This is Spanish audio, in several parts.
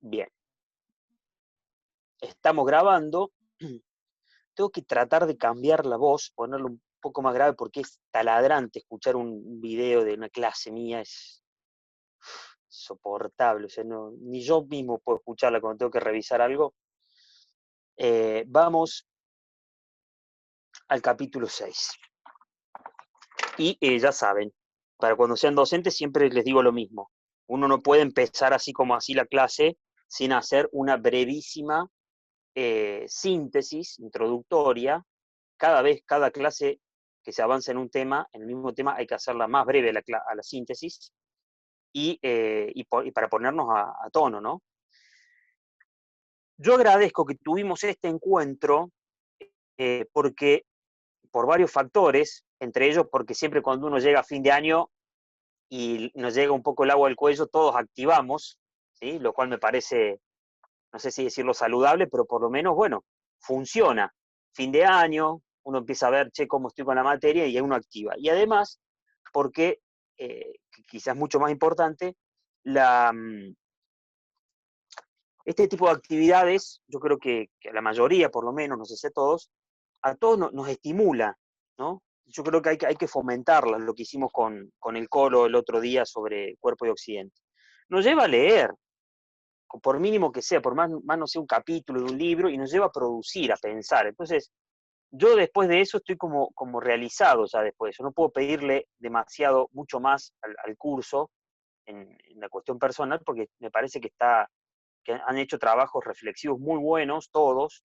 Bien, estamos grabando. Tengo que tratar de cambiar la voz, ponerlo un poco más grave porque es taladrante escuchar un video de una clase mía, es insoportable. O sea, ni yo mismo puedo escucharla cuando tengo que revisar algo. Vamos al capítulo 6. Y ya saben, para cuando sean docentes siempre les digo lo mismo. Uno no puede empezar así como así la clase sin hacer una brevísima síntesis introductoria. Cada clase que se avanza en un tema, en el mismo tema, hay que hacerla más breve a la síntesis y para ponernos a tono, ¿no? Yo agradezco que tuvimos este encuentro porque por varios factores, entre ellos porque siempre cuando uno llega a fin de año y nos llega un poco el agua al cuello, todos activamos, ¿sí? Lo cual me parece, no sé si decirlo saludable, pero por lo menos, bueno, funciona. Fin de año, uno empieza a ver, che, cómo estoy con la materia y uno activa. Y además, porque, quizás mucho más importante, la, este tipo de actividades, yo creo que a la mayoría, por lo menos, no sé si a todos nos estimula, ¿no? Yo creo que hay que fomentarlas, lo que hicimos con el Colo el otro día sobre Cuerpo y Occidente. Nos lleva a leer, por mínimo que sea, por más no sea un capítulo de un libro, y nos lleva a producir, a pensar. Entonces, yo después de eso estoy como realizado ya después de eso. No puedo pedirle demasiado, mucho más al curso en la cuestión personal, porque me parece que han hecho trabajos reflexivos muy buenos todos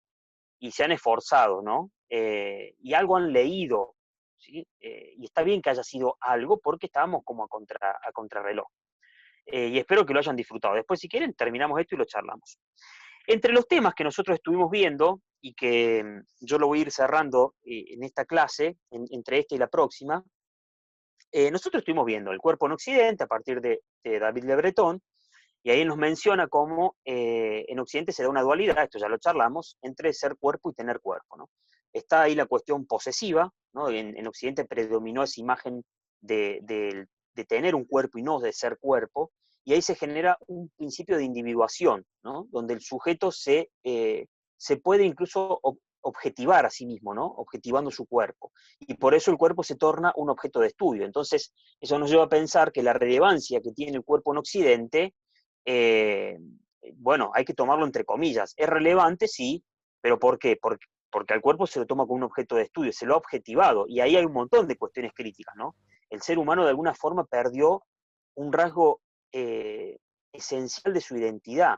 y se han esforzado, ¿no? Y algo han leído, ¿sí? Y está bien que haya sido algo porque estábamos como a contrarreloj. Y espero que lo hayan disfrutado. Después, si quieren, terminamos esto y lo charlamos. Entre los temas que nosotros estuvimos viendo y que yo lo voy a ir cerrando en esta clase, entre esta y la próxima, nosotros estuvimos viendo el cuerpo en Occidente a partir de David Le Breton, y ahí nos menciona cómo en Occidente se da una dualidad, esto ya lo charlamos, entre ser cuerpo y tener cuerpo, ¿no? Está ahí la cuestión posesiva, ¿no? En Occidente predominó esa imagen de tener un cuerpo y no de ser cuerpo, y ahí se genera un principio de individuación, ¿no? Donde el sujeto se puede incluso objetivar a sí mismo, ¿no? Objetivando su cuerpo. Y por eso el cuerpo se torna un objeto de estudio. Entonces, eso nos lleva a pensar que la relevancia que tiene el cuerpo en Occidente, eh, bueno, hay que tomarlo entre comillas. Es relevante, sí, pero ¿por qué? Porque al cuerpo se lo toma como un objeto de estudio, se lo ha objetivado, y ahí hay un montón de cuestiones críticas, ¿no? El ser humano de alguna forma perdió un rasgo esencial de su identidad.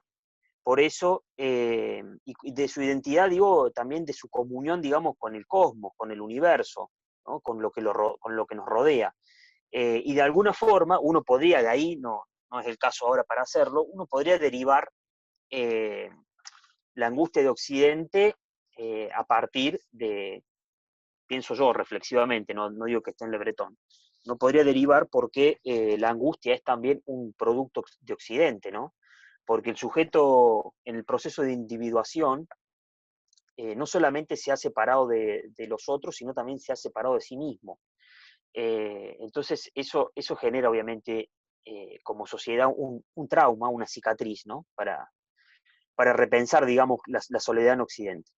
Por eso, y de su identidad, digo, también de su comunión, digamos, con el cosmos, con el universo, ¿no? Con lo que nos rodea. Y de alguna forma, uno podría, de ahí, no es el caso ahora para hacerlo, uno podría derivar eh, la angustia de Occidente a partir de, pienso yo reflexivamente, no digo que esté en Le Breton, no podría derivar porque la angustia es también un producto de Occidente, ¿no? Porque el sujeto en el proceso de individuación no solamente se ha separado de los otros, sino también se ha separado de sí mismo. Entonces eso genera obviamente como sociedad un trauma, una cicatriz, ¿no? Para repensar, digamos, la soledad en Occidente.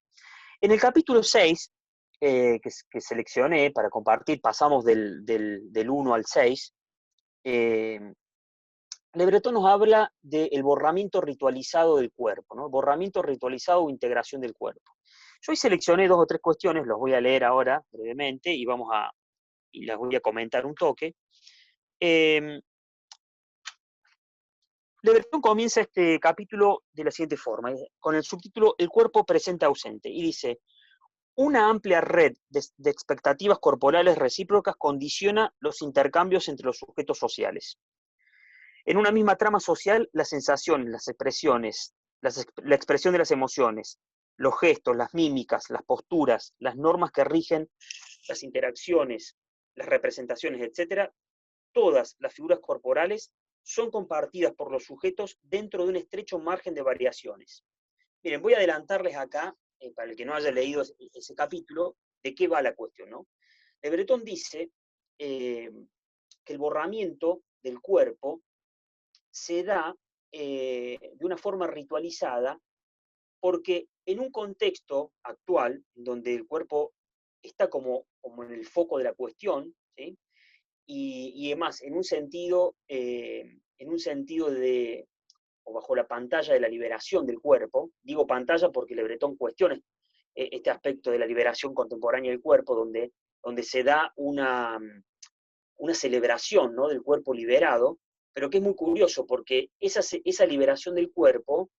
En el capítulo 6, que seleccioné para compartir, pasamos del 1 al 6, Le Breton nos habla del borramiento ritualizado del cuerpo, ¿no? Borramiento ritualizado o integración del cuerpo. Yo hoy seleccioné 2 o 3 cuestiones, los voy a leer ahora brevemente y las voy a comentar un toque. Le Breton comienza este capítulo de la siguiente forma, con el subtítulo El cuerpo presente ausente, y dice: una amplia red de expectativas corporales recíprocas condiciona los intercambios entre los sujetos sociales. En una misma trama social, las sensaciones, las expresiones, la expresión de las emociones, los gestos, las mímicas, las posturas, las normas que rigen las interacciones, las representaciones, etcétera, todas las figuras corporales son compartidas por los sujetos dentro de un estrecho margen de variaciones. Miren, voy a adelantarles acá, para el que no haya leído ese capítulo, de qué va la cuestión, ¿no? Le Breton dice que el borramiento del cuerpo se da de una forma ritualizada, porque en un contexto actual, donde el cuerpo está como en el foco de la cuestión, ¿sí? Y además, en un sentido de, o bajo la pantalla de la liberación del cuerpo, digo pantalla porque Le Breton cuestiona este aspecto de la liberación contemporánea del cuerpo, donde se da una celebración, ¿no?, del cuerpo liberado, pero que es muy curioso porque esa liberación del cuerpo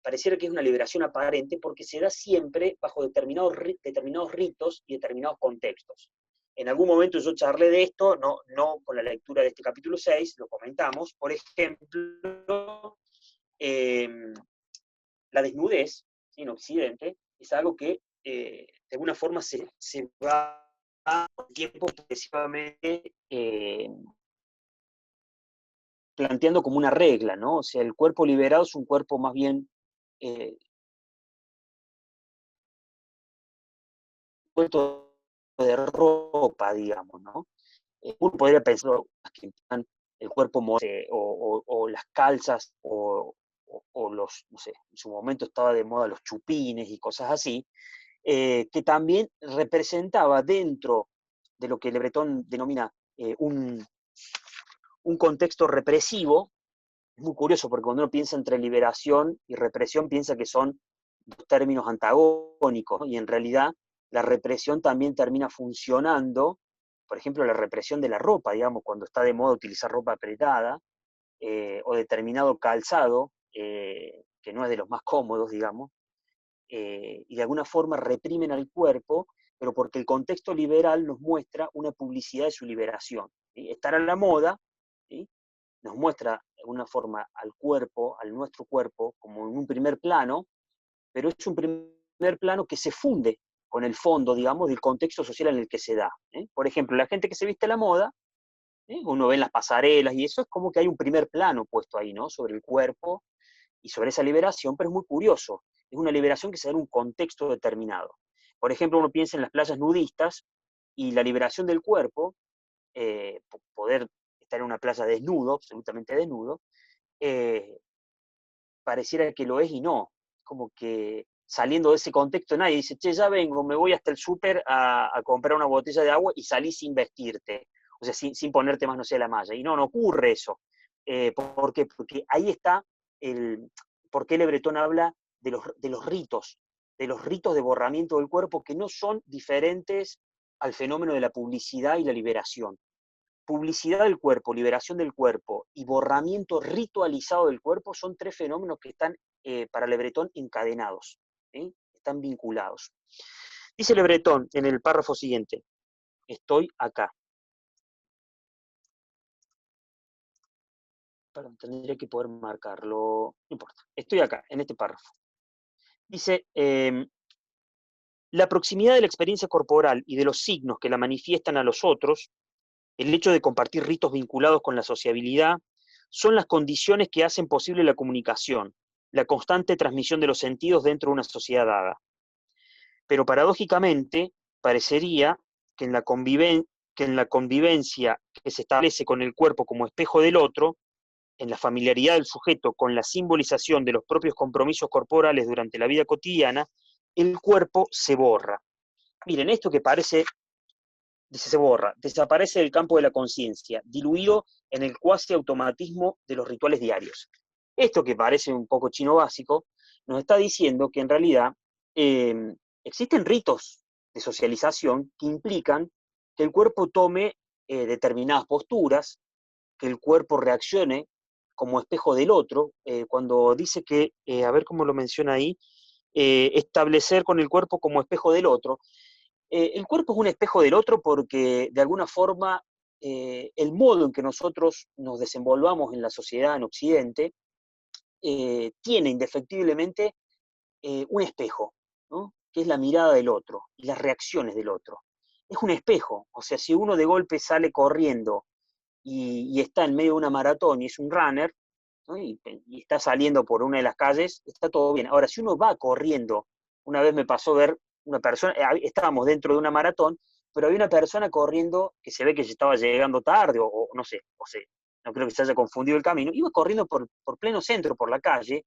pareciera que es una liberación aparente porque se da siempre bajo determinados ritos y determinados contextos. En algún momento yo charlé de esto, no con la lectura de este capítulo 6, lo comentamos. Por ejemplo, eh, la desnudez, ¿sí?, en Occidente es algo que de alguna forma se va con el tiempo progresivamente planteando como una regla, ¿no? O sea, el cuerpo liberado es un cuerpo más bien eh, suelto de ropa, digamos, ¿no? Uno podría pensar que el cuerpo o las calzas o los, no sé, en su momento estaba de moda los chupines y cosas así, que también representaba dentro de lo que Le Breton denomina un contexto represivo. Es muy curioso porque cuando uno piensa entre liberación y represión piensa que son dos términos antagónicos, ¿no? Y en realidad la represión también termina funcionando, por ejemplo, la represión de la ropa, digamos, cuando está de moda utilizar ropa apretada, o determinado calzado, que no es de los más cómodos, digamos, y de alguna forma reprimen al cuerpo, pero porque el contexto liberal nos muestra una publicidad de su liberación, ¿sí? Estar a la moda, ¿sí?, nos muestra de alguna forma al cuerpo, al nuestro cuerpo, como en un primer plano, pero es un primer plano que se funde con el fondo, digamos, del contexto social en el que se da. Por ejemplo, la gente que se viste a la moda, uno ve en las pasarelas y eso es como que hay un primer plano puesto ahí, ¿no?, sobre el cuerpo y sobre esa liberación, pero es muy curioso. Es una liberación que se da en un contexto determinado. Por ejemplo, uno piensa en las playas nudistas y la liberación del cuerpo, poder estar en una playa desnudo, absolutamente desnudo, eh, pareciera que lo es y no. Como que saliendo de ese contexto nadie dice, che, ya vengo, me voy hasta el súper a comprar una botella de agua y salí sin vestirte, o sea, sin ponerte más, no sé, la malla. Y no ocurre eso. ¿Por qué? Porque ahí está por qué Le Breton habla de los ritos de borramiento del cuerpo que no son diferentes al fenómeno de la publicidad y la liberación. Publicidad del cuerpo, liberación del cuerpo y borramiento ritualizado del cuerpo son tres fenómenos que están para Le Breton encadenados, ¿sí?, están vinculados. Dice Le Breton en el párrafo siguiente, estoy acá. Perdón, tendría que poder marcarlo, no importa, estoy acá, en este párrafo. Dice, la proximidad de la experiencia corporal y de los signos que la manifiestan a los otros, el hecho de compartir ritos vinculados con la sociabilidad, son las condiciones que hacen posible la comunicación, la constante transmisión de los sentidos dentro de una sociedad dada. Pero paradójicamente, parecería que en la convivencia que se establece con el cuerpo como espejo del otro, en la familiaridad del sujeto con la simbolización de los propios compromisos corporales durante la vida cotidiana, el cuerpo se borra. Miren, esto que parece, dice, se borra, desaparece del campo de la conciencia, diluido en el cuasi automatismo de los rituales diarios. Esto que parece un poco chino básico, nos está diciendo que en realidad existen ritos de socialización que implican que el cuerpo tome determinadas posturas, que el cuerpo reaccione como espejo del otro, cuando dice que, a ver cómo lo menciona ahí, establecer con el cuerpo como espejo del otro. El cuerpo es un espejo del otro porque de alguna forma el modo en que nosotros nos desenvolvamos en la sociedad en Occidente tiene indefectiblemente un espejo, ¿no?, que es la mirada del otro y las reacciones del otro. Es un espejo, o sea, si uno de golpe sale corriendo y está en medio de una maratón y es un runner, ¿no?, y está saliendo por una de las calles, está todo bien. Ahora, si uno va corriendo, una vez me pasó ver una persona, estábamos dentro de una maratón, pero había una persona corriendo que se ve que se estaba llegando tarde, o no sé, no creo que se haya confundido el camino, iba corriendo por pleno centro, por la calle,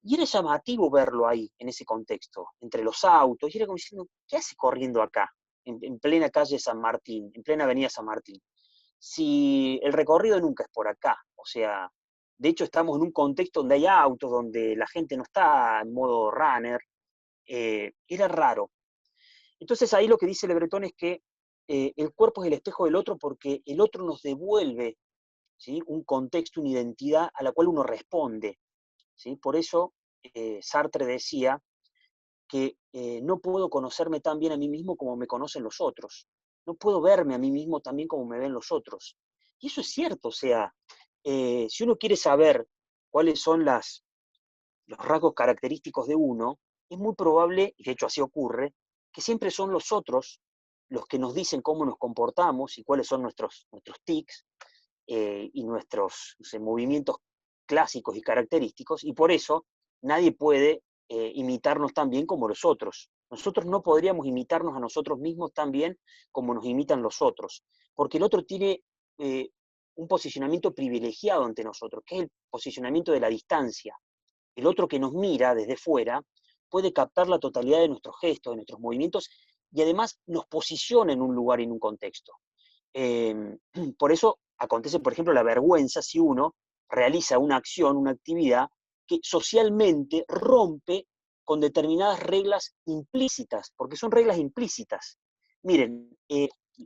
y era llamativo verlo ahí, en ese contexto, entre los autos, y era como diciendo, ¿qué hace corriendo acá, en plena calle San Martín, en plena avenida San Martín? Si el recorrido nunca es por acá, o sea, de hecho estamos en un contexto donde hay autos, donde la gente no está en modo runner, era raro. Entonces ahí lo que dice Le Breton es que el cuerpo es el espejo del otro porque el otro nos devuelve, ¿sí?, un contexto, una identidad a la cual uno responde, ¿sí? Por eso Sartre decía que no puedo conocerme tan bien a mí mismo como me conocen los otros. No puedo verme a mí mismo tan bien como me ven los otros. Y eso es cierto, o sea, si uno quiere saber cuáles son los rasgos característicos de uno, es muy probable, y de hecho así ocurre, que siempre son los otros los que nos dicen cómo nos comportamos y cuáles son nuestros tics y nuestros, no sé, movimientos clásicos y característicos, y por eso nadie puede imitarnos tan bien como los otros. Nosotros no podríamos imitarnos a nosotros mismos tan bien como nos imitan los otros, porque el otro tiene eh, un posicionamiento privilegiado ante nosotros, que es el posicionamiento de la distancia. El otro que nos mira desde fuera puede captar la totalidad de nuestros gestos, de nuestros movimientos, y además nos posiciona en un lugar y en un contexto. Eh, por eso acontece, por ejemplo, la vergüenza si uno realiza una acción, una actividad que socialmente rompe con determinadas reglas implícitas, porque son reglas implícitas. Miren,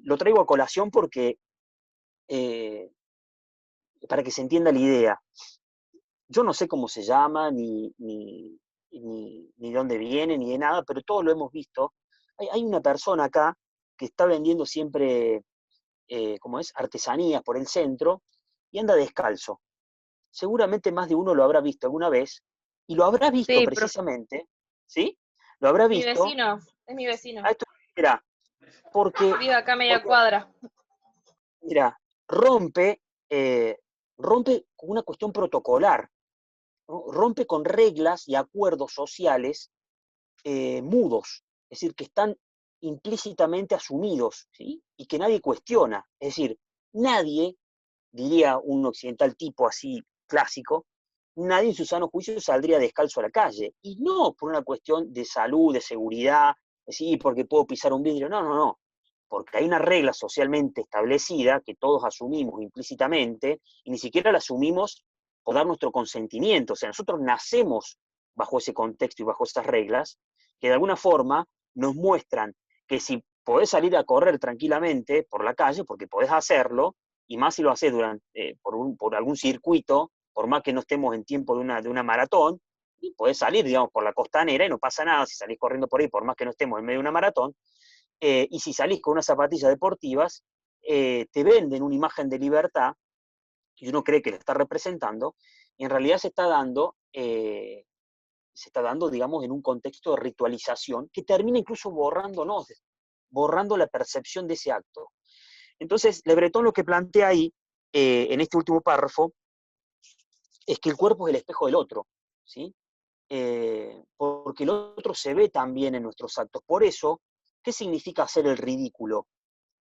lo traigo a colación porque eh, para que se entienda la idea. Yo no sé cómo se llama, ni dónde viene, ni de nada, pero todos lo hemos visto. Hay una persona acá que está vendiendo siempre, como es, artesanías por el centro, y anda descalzo. Seguramente más de uno lo habrá visto alguna vez, y lo habrá visto Sí, profe. precisamente, ¿sí? Lo habrá Mi visto, vecino, es mi vecino. a esto, mira, porque, Vive acá a media porque cuadra. mira, rompe, rompe con una cuestión protocolar, ¿no? Rompe con reglas y acuerdos sociales mudos, es decir, que están implícitamente asumidos, ¿sí? Y que nadie cuestiona. Es decir, nadie, diría un occidental tipo así clásico, nadie en su sano juicio saldría descalzo a la calle. Y no por una cuestión de salud, de seguridad, sí, porque puedo pisar un vidrio. No, no, no. Porque hay una regla socialmente establecida que todos asumimos implícitamente y ni siquiera la asumimos por dar nuestro consentimiento. O sea, nosotros nacemos bajo ese contexto y bajo esas reglas que de alguna forma nos muestran que si podés salir a correr tranquilamente por la calle, porque podés hacerlo, y más si lo haces por algún circuito, por más que no estemos en tiempo de una maratón, y podés salir, digamos, por la costanera y no pasa nada si salís corriendo por ahí, por más que no estemos en medio de una maratón, y si salís con unas zapatillas deportivas, te venden una imagen de libertad, y uno cree que la está representando, y en realidad se está dando, digamos, en un contexto de ritualización que termina incluso borrándonos, borrando la percepción de ese acto. Entonces, Le Breton lo que plantea ahí, en este último párrafo, es que el cuerpo es el espejo del otro, ¿sí? Porque el otro se ve también en nuestros actos. Por eso, ¿qué significa hacer el ridículo?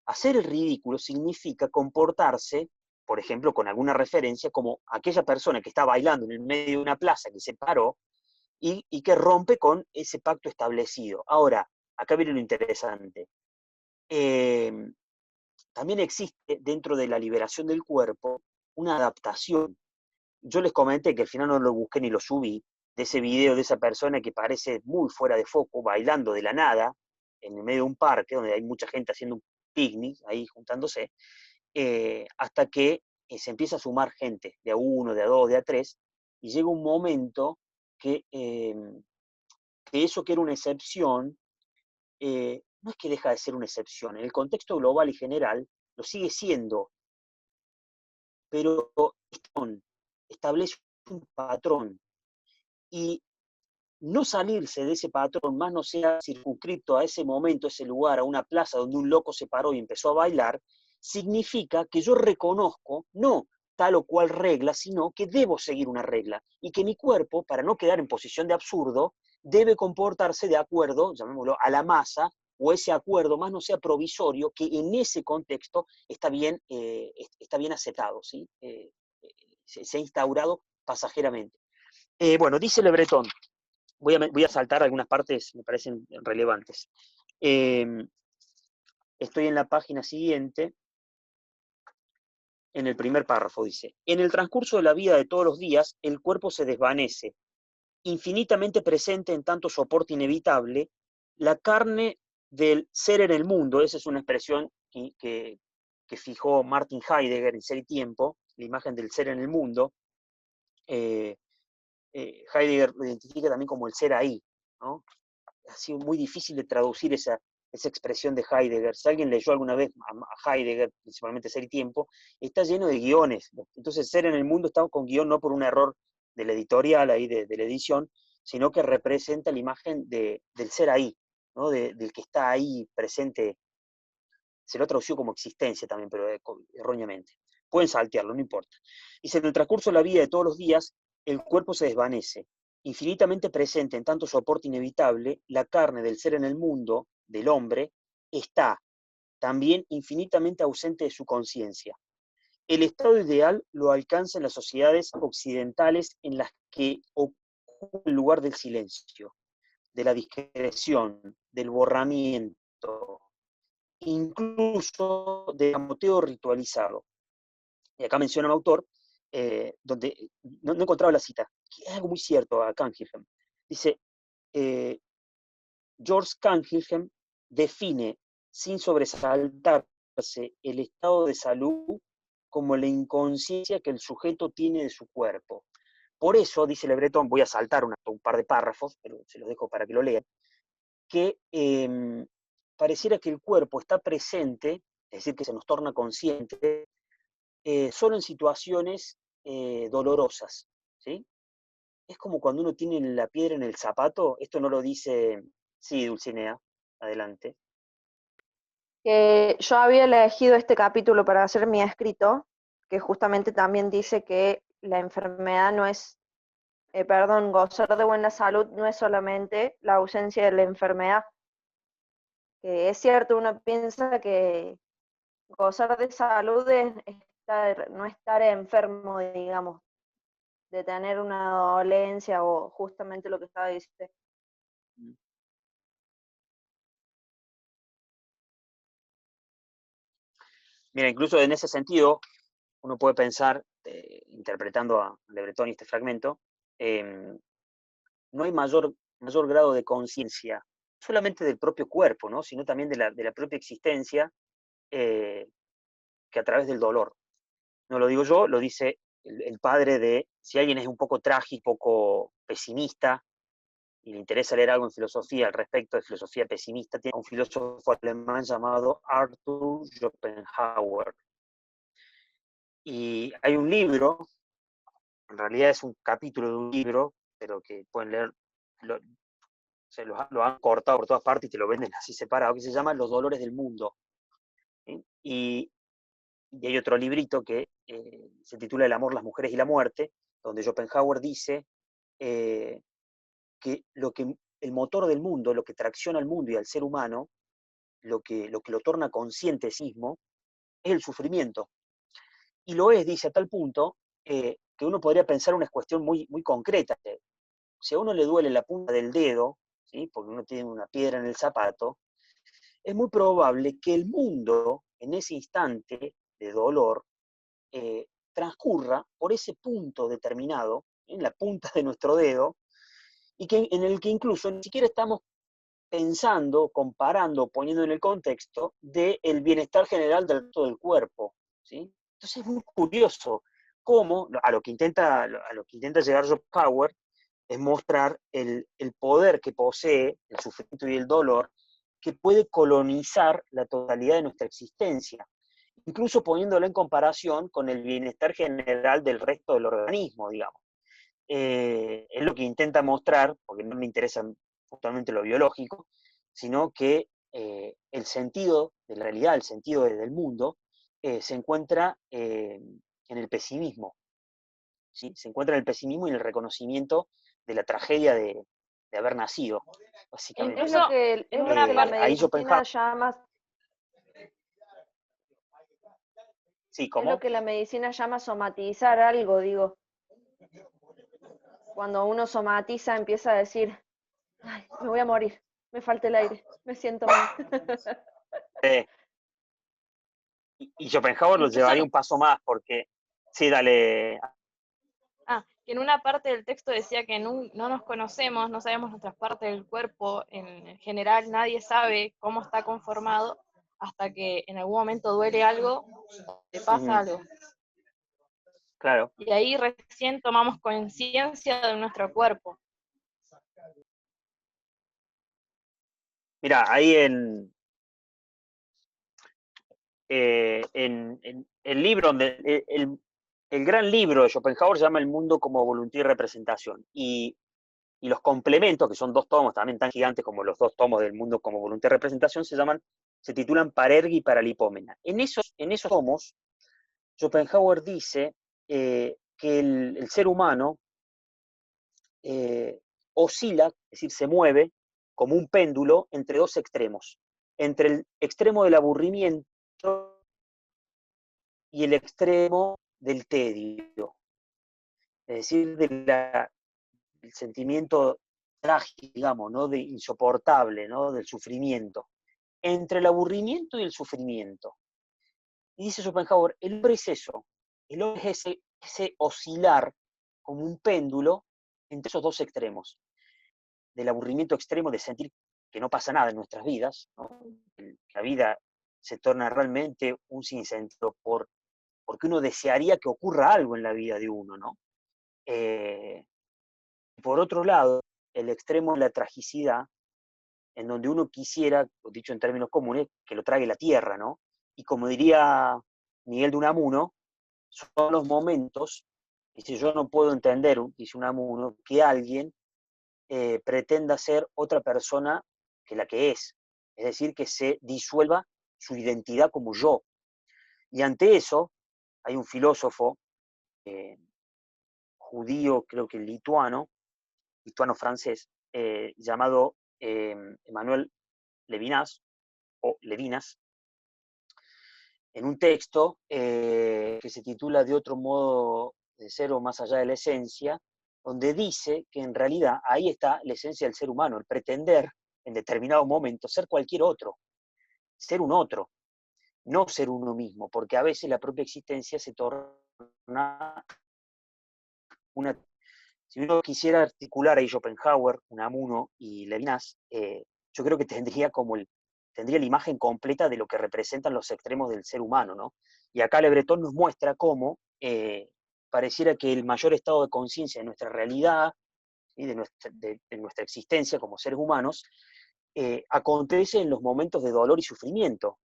Hacer el ridículo significa comportarse, por ejemplo, con alguna referencia, como aquella persona que está bailando en el medio de una plaza que se paró y que rompe con ese pacto establecido. Ahora, acá viene lo interesante. Eh, También existe dentro de la liberación del cuerpo una adaptación. Yo les comenté que al final no lo busqué ni lo subí, de ese video de esa persona que parece muy fuera de foco, bailando de la nada, en el medio de un parque donde hay mucha gente haciendo un picnic, ahí juntándose, hasta que se empieza a sumar gente, de a uno, de a dos, de a tres, y llega un momento que eso que era una excepción, no es que deja de ser una excepción, en el contexto global y general lo sigue siendo, pero establece un patrón y no salirse de ese patrón, más no sea circunscripto a ese momento, a ese lugar, a una plaza donde un loco se paró y empezó a bailar, significa que yo reconozco no tal o cual regla, sino que debo seguir una regla y que mi cuerpo, para no quedar en posición de absurdo, debe comportarse de acuerdo, llamémoslo, a la masa, o ese acuerdo más no sea provisorio, que en ese contexto está bien aceptado, ¿sí? se ha instaurado pasajeramente. Bueno, dice Le Breton, voy a saltar algunas partes, me parecen relevantes. Estoy en la página siguiente, en el primer párrafo, dice: en el transcurso de la vida de todos los días, el cuerpo se desvanece, infinitamente presente en tanto soporte inevitable, la carne del ser en el mundo. Esa es una expresión que fijó Martin Heidegger en Ser y Tiempo, la imagen del ser en el mundo. Heidegger lo identifica también como el ser ahí, ¿no? Ha sido muy difícil de traducir esa expresión de Heidegger. Si alguien leyó alguna vez a Heidegger, principalmente Ser y Tiempo, está lleno de guiones. Entonces, Ser en el mundo está con guión no por un error del editorial ahí, de la edición, sino que representa la imagen del ser ahí, ¿no? Del que está ahí presente. Se lo ha traducido como existencia también, pero erróneamente. Pueden saltearlo, no importa. Dice: en el transcurso de la vida de todos los días, el cuerpo se desvanece, infinitamente presente en tanto soporte inevitable, la carne del ser en el mundo, del hombre, está también infinitamente ausente de su conciencia. El estado ideal lo alcanza en las sociedades occidentales en las que ocupa el lugar del silencio, de la discreción, del borramiento, incluso del amoteo ritualizado. Y acá menciona un autor, donde no encontraba la cita, que es algo muy cierto a Canhilhem. Dice, George Canhilhem define, sin sobresaltarse, el estado de salud como la inconsciencia que el sujeto tiene de su cuerpo. Por eso, dice Le Breton, voy a saltar un par de párrafos, pero se los dejo para que lo lean, que pareciera que el cuerpo está presente, es decir, que se nos torna consciente, solo en situaciones dolorosas, ¿sí? Es como cuando uno tiene la piedra en el zapato. Esto no lo dice... Sí, Dulcinea, adelante. Yo había elegido este capítulo para hacer mi escrito, que justamente también dice que la enfermedad no es, gozar de buena salud no es solamente la ausencia de la enfermedad. Que es cierto, uno piensa que gozar de salud es no estar enfermo, digamos, de tener una dolencia o justamente lo que estaba diciendo. Mira, incluso en ese sentido, uno puede pensar, interpretando a Le Breton y este fragmento, no hay mayor grado de conciencia, solamente del propio cuerpo, ¿no? Sino también de la propia existencia, que a través del dolor. No lo digo yo, lo dice el padre de, si alguien es un poco trágico, un poco pesimista, y le interesa leer algo en filosofía al respecto de filosofía pesimista, tiene un filósofo alemán llamado Arthur Schopenhauer. Y hay un libro, en realidad es un capítulo de un libro, pero que pueden leer, lo han cortado por todas partes y te lo venden así separado, que se llama Los dolores del mundo. ¿Sí? Y hay otro librito que se titula El amor, las mujeres y la muerte, donde Schopenhauer dice que el motor del mundo, lo que tracciona al mundo y al ser humano, lo que lo torna consciente de sí mismo, es el sufrimiento. Y lo es, dice, a tal punto que uno podría pensar una cuestión muy, muy concreta. Si a uno le duele la punta del dedo, ¿sí? Porque uno tiene una piedra en el zapato, es muy probable que el mundo, en ese instante de dolor, transcurra por ese punto determinado, en la punta de nuestro dedo, y en el que incluso ni siquiera estamos pensando, comparando, poniendo en el contexto del bienestar general del resto del cuerpo, ¿sí? Entonces es muy curioso cómo, a lo que intenta llegar Schopenhauer, es mostrar el poder que posee el sufrimiento y el dolor, que puede colonizar la totalidad de nuestra existencia, incluso poniéndolo en comparación con el bienestar general del resto del organismo, digamos. Es lo que intenta mostrar, porque no me interesa justamente lo biológico, sino que el sentido de la realidad, el sentido del mundo, se encuentra en el pesimismo, ¿sí? Se encuentra en el pesimismo y en el reconocimiento de la tragedia de haber nacido, básicamente. Es lo que la medicina llama... Sí, Es lo ¿cómo? que la medicina llama somatizar algo, digo. Cuando uno somatiza empieza a decir, ay, me voy a morir, me falta el aire, me siento mal. Eh, y Schopenhauer lo Incluso llevaría un paso más, porque, sí, dale. que en una parte del texto decía que no nos conocemos, no sabemos nuestras partes del cuerpo, en general nadie sabe cómo está conformado hasta que en algún momento duele algo, te pasa algo. Claro. Y ahí recién tomamos conciencia de nuestro cuerpo. Mira, ahí en el libro, el gran libro de Schopenhauer se llama El mundo como voluntad y representación. Y los complementos, que son 2 tomos también tan gigantes como los 2 tomos del mundo como voluntad y representación, se titulan Parergi y Paralipómena. En esos tomos, Schopenhauer dice que el ser humano oscila, es decir, se mueve como un péndulo entre 2 extremos, entre el extremo del aburrimiento y el extremo del tedio, es decir, del sentimiento trágico, digamos, ¿no? De insoportable, ¿no? Del sufrimiento, entre el aburrimiento y el sufrimiento. Y dice Schopenhauer, el hombre es eso, el hombre es ese oscilar como un péndulo entre esos 2 extremos, del aburrimiento extremo de sentir que no pasa nada en nuestras vidas, ¿no? La vida se torna realmente un sinsentido porque uno desearía que ocurra algo en la vida de uno, ¿no? Por otro lado, el extremo de la tragicidad, en donde uno quisiera, dicho en términos comunes, que lo trague la tierra, ¿no? Y como diría Miguel de Unamuno, son los momentos, dice, yo no puedo entender, dice Unamuno, que alguien pretenda ser otra persona que la que es decir, que se disuelva su identidad como yo. Y ante eso, hay un filósofo judío, creo que lituano-francés, llamado Emmanuel Levinas, o Levinas, en un texto que se titula De otro modo de ser o más allá de la esencia, donde dice que en realidad ahí está la esencia del ser humano, el pretender en determinado momento ser cualquier otro, ser un otro, no ser uno mismo, porque a veces la propia existencia se torna una... Si uno quisiera articular ahí Schopenhauer, Unamuno y Levinas, yo creo que tendría la imagen completa de lo que representan los extremos del ser humano, ¿no? Y acá Le Breton nos muestra cómo pareciera que el mayor estado de conciencia de nuestra realidad y de nuestra existencia como seres humanos acontece en los momentos de dolor y sufrimiento.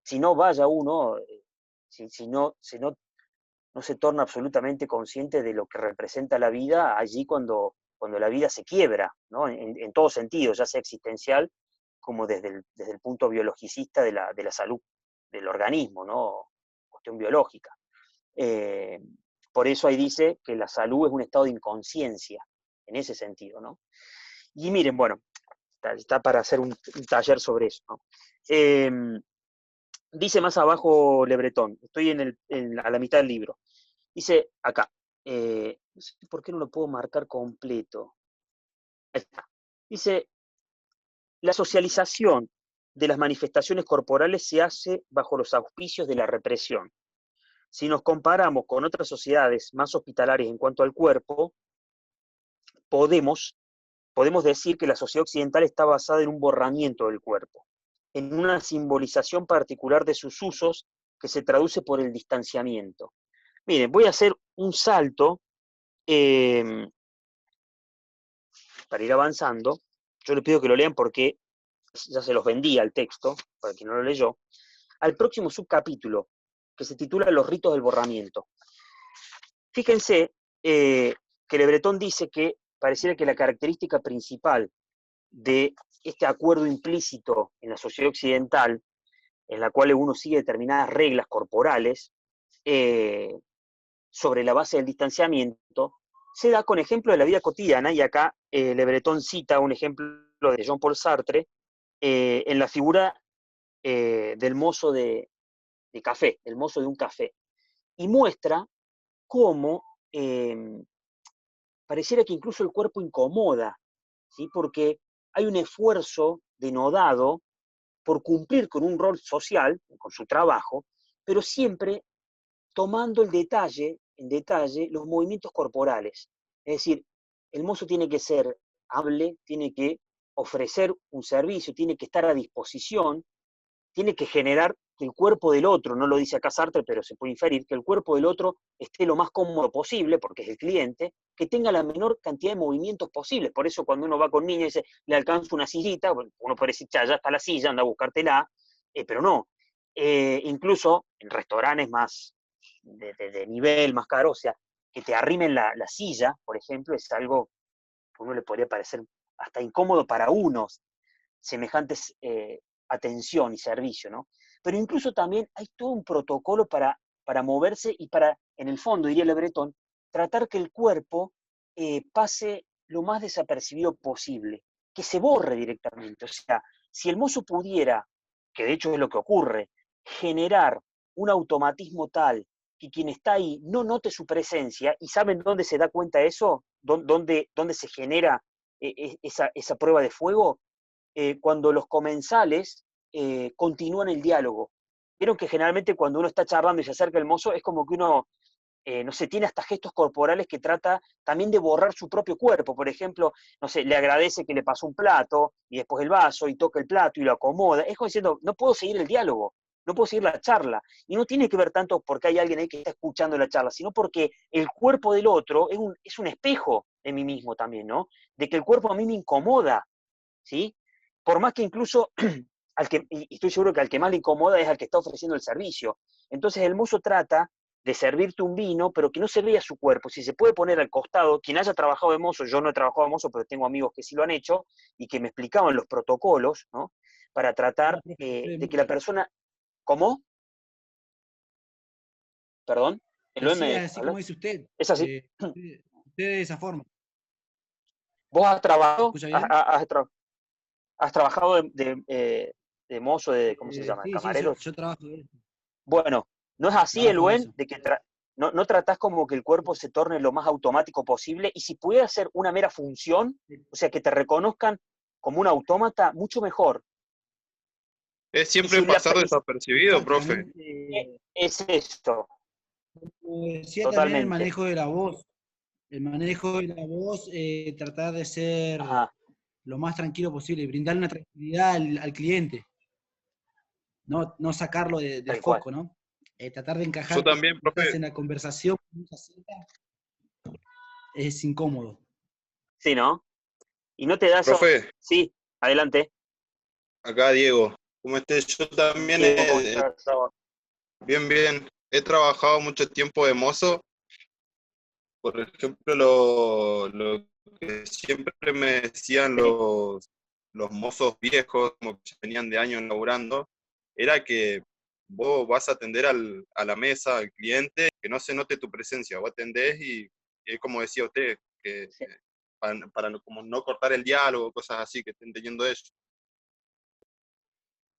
Si no vaya uno, si no se torna absolutamente consciente de lo que representa la vida allí cuando la vida se quiebra, ¿no? En todo sentido, ya sea existencial como desde el punto biologicista de la salud del organismo, ¿no? Cuestión biológica. Eh, por eso ahí dice que la salud es un estado de inconsciencia, en ese sentido, ¿no? Y miren, bueno, está para hacer un taller sobre eso, ¿no? Dice más abajo Le Breton, estoy a la mitad del libro, dice acá, no sé por qué no lo puedo marcar completo, ahí está, dice, la socialización de las manifestaciones corporales se hace bajo los auspicios de la represión. Si nos comparamos con otras sociedades más hospitalarias en cuanto al cuerpo, podemos decir que la sociedad occidental está basada en un borramiento del cuerpo, en una simbolización particular de sus usos que se traduce por el distanciamiento. Miren, voy a hacer un salto para ir avanzando. Yo les pido que lo lean porque ya se los vendía el texto, para quien no lo leyó, al próximo subcapítulo, que se titula Los ritos del borramiento. Fíjense que Le Breton dice que pareciera que la característica principal de este acuerdo implícito en la sociedad occidental, en la cual uno sigue determinadas reglas corporales, sobre la base del distanciamiento, se da con ejemplo de la vida cotidiana, y acá Le Breton cita un ejemplo de Jean-Paul Sartre en la figura del mozo de café, el mozo de un café. y muestra cómo pareciera que incluso el cuerpo incomoda, ¿sí? Porque hay un esfuerzo denodado por cumplir con un rol social, con su trabajo, pero siempre tomando en detalle, los movimientos corporales. Es decir, el mozo tiene que ser hable, tiene que ofrecer un servicio, tiene que estar a disposición, tiene que generar que el cuerpo del otro, no lo dice acá Sartre, pero se puede inferir, que el cuerpo del otro esté lo más cómodo posible, porque es el cliente, que tenga la menor cantidad de movimientos posibles. Por eso cuando uno va con niños y dice, le alcanzo una sillita, bueno, uno puede decir, ya está la silla, anda a buscártela, pero no. Incluso en restaurantes más de nivel más caro, o sea, que te arrimen la silla, por ejemplo, es algo que a uno le podría parecer hasta incómodo para unos, semejantes atención y servicio, ¿no? Pero incluso también hay todo un protocolo para moverse y para, en el fondo, diría Le Breton, tratar que el cuerpo pase lo más desapercibido posible, que se borre directamente. O sea, si el mozo pudiera, que de hecho es lo que ocurre, generar un automatismo tal que quien está ahí no note su presencia, ¿y saben dónde se da cuenta eso? ¿Dónde se genera esa prueba de fuego? Cuando los comensales continúan el diálogo. Vieron que generalmente cuando uno está charlando y se acerca el mozo, es como que uno, no sé, tiene hasta gestos corporales que trata también de borrar su propio cuerpo. Por ejemplo, no sé, le agradece que le pasó un plato y después el vaso y toca el plato y lo acomoda. Es como diciendo, no puedo seguir el diálogo, no puedo seguir la charla. Y no tiene que ver tanto porque hay alguien ahí que está escuchando la charla, sino porque el cuerpo del otro es un espejo de mí mismo también, ¿no? De que el cuerpo a mí me incomoda, ¿sí? Por más que incluso, y estoy seguro que al que más le incomoda es al que está ofreciendo el servicio. Entonces el mozo trata de servirte un vino, pero que no se vea su cuerpo. Si se puede poner al costado, quien haya trabajado de mozo, yo no he trabajado de mozo, pero tengo amigos que sí lo han hecho, y que me explicaban los protocolos, ¿no? Para tratar de que la persona... ¿Cómo? ¿Perdón? ¿Eloy Decía, me así habla? como dice usted, ¿Es así? usted de esa forma. ¿Vos has ¿Me trabajado? escucha bien? ¿Has trabajado de mozo, ¿cómo se llama? ¿De Sí, sí, camarero? yo trabajo de eso. Bueno, ¿no es así, Trabajo de Eluen, eso. de que no tratás como que el cuerpo se torne lo más automático posible? Y si pudiera ser una mera función, o sea, que te reconozcan como un autómata, mucho mejor. Es Y siempre si la, pasar desapercibido, profe. Exactamente. es esto, Como decía también el totalmente. manejo de la voz. El manejo de la voz, tratar de ser Ajá, lo más tranquilo posible, brindarle una tranquilidad al cliente, no sacarlo del tal cual. foco, ¿no? Tratar de Yo encajar, porque también, cuando estás profe. en la conversación es incómodo. Sí, ¿no? Y no te das... Profe, Sí, adelante. acá Diego. ¿Cómo estés? Yo también, Diego, ¿cómo estás? bien, bien. He trabajado mucho tiempo de mozo. Por ejemplo, lo que siempre me decían Sí, los mozos viejos, como que ya venían de años laburando, era que vos vas a atender a la mesa, al cliente, que no se note tu presencia. Vos atendés y es como decía usted, que sí, para como no cortar el diálogo, cosas así que estén teniendo ellos.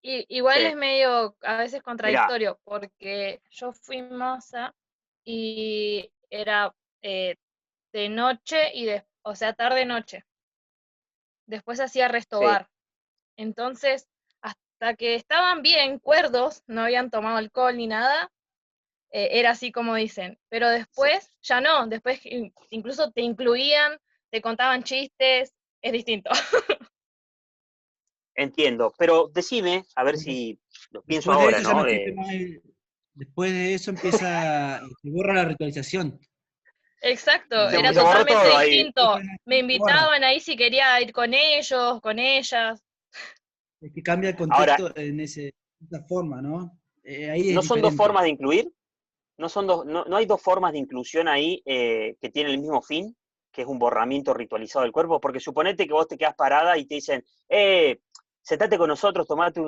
Igual es sí. medio a veces Mirá, contradictorio, porque yo fui moza y era de noche o sea, tarde-noche. Después hacía resto sí, bar. Entonces, hasta que estaban bien cuerdos, no habían tomado alcohol ni nada, era así como dicen. Pero sí. después ya no, después incluso te incluían, te contaban chistes, es distinto. Entiendo. Pero decime, a ver si lo pienso Después de ahora, eso ya no ¿no? existe más. Después de eso se borra la ritualización. Exacto, Y era Se borró totalmente todo ahí. distinto. Me se borra. invitaban ahí si quería ir con ellos, con ellas. Es que cambia el Ahora, contexto en esa forma, ¿no? Ahí es ¿no son dos diferente. formas de incluir? ¿No hay dos formas de inclusión ahí que tienen el mismo fin, que es un borramiento ritualizado del cuerpo? Porque suponete que vos te quedás parada y te dicen, sentate con nosotros, tomate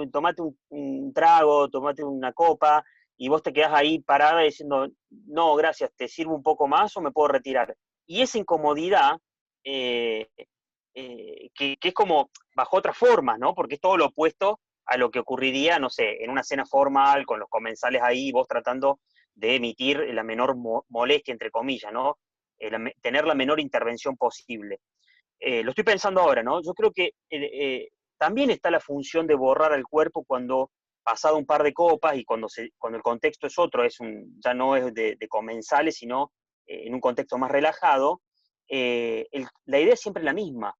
un trago, tomate una copa, y vos te quedás ahí parada diciendo, no, gracias, ¿te sirvo un poco más o me puedo retirar? Y esa incomodidad, eh, que es como bajo otras formas, ¿no? Porque es todo lo opuesto a lo que ocurriría, no sé, en una cena formal, con los comensales ahí, vos tratando de emitir la menor molestia, entre comillas, ¿no? Tener la menor intervención posible. Lo estoy pensando ahora, ¿no? Yo creo que también está la función de borrar al cuerpo cuando pasado un par de copas y cuando el contexto es otro, ya no es de comensales, sino en un contexto más relajado, la idea es siempre la misma,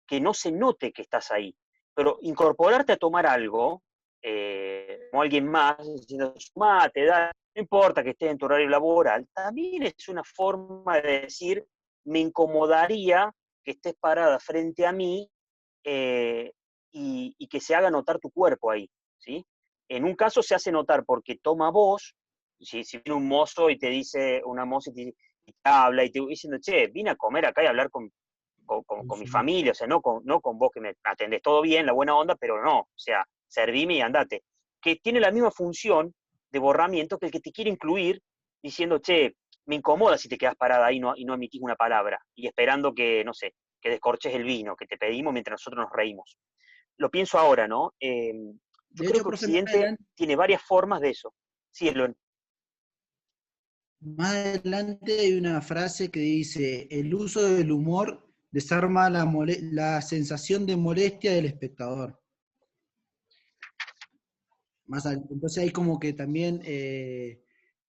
que no se note que estás ahí, pero incorporarte a tomar algo, como alguien más, diciendo, mate, da, no importa que estés en tu horario laboral, también es una forma de decir, me incomodaría que estés parada frente a mí y que se haga notar tu cuerpo ahí, ¿sí? En un caso se hace notar porque toma voz, si viene un mozo y te dice, una moza y te habla y te diciendo, che, vine a comer acá y a hablar con mi familia, o sea, no con vos que me atendés todo bien, la buena onda, pero no, o sea, servime y andate. Que tiene la misma función de borramiento que el que te quiere incluir diciendo, che, me incomoda si te quedas parada ahí y no emitís una palabra, y esperando que, no sé, que descorches el vino que te pedimos mientras nosotros nos reímos. Lo pienso ahora, ¿no? Yo De creo hecho, que profe, más Occidente adelante, tiene varias formas de eso. Sí, más adelante hay una frase que dice, el uso del humor desarma la sensación de molestia del espectador. Entonces hay como que también el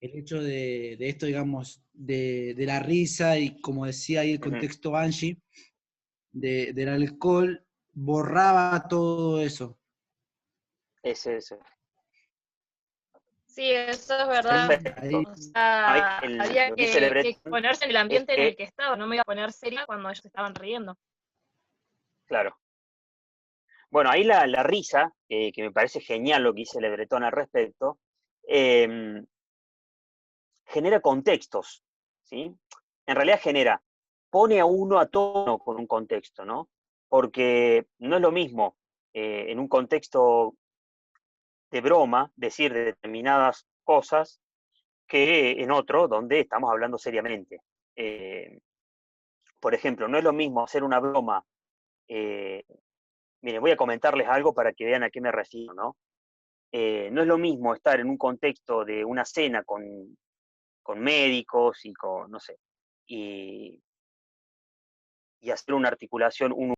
hecho de esto, digamos, de la risa y como decía ahí el contexto Angie, del alcohol, borraba todo eso. ese. Sí, eso es verdad. Ahí, O sea, había Lo que dice Le que Breton ponerse en el es ambiente en el que, que estaba. No me iba a poner seria cuando ellos estaban riendo. claro. Bueno, ahí la risa, que me parece genial lo que dice Le Breton al respecto, genera contextos, ¿sí? En realidad pone a uno a tono con un contexto, ¿no? Porque no es lo mismo en un contexto de broma decir determinadas cosas que en otro donde estamos hablando seriamente. Por ejemplo, no es lo mismo hacer una broma. Miren, voy a comentarles algo para que vean a qué me refiero, ¿no? No es lo mismo estar en un contexto de una cena con médicos y con, no sé, y hacer una articulación, un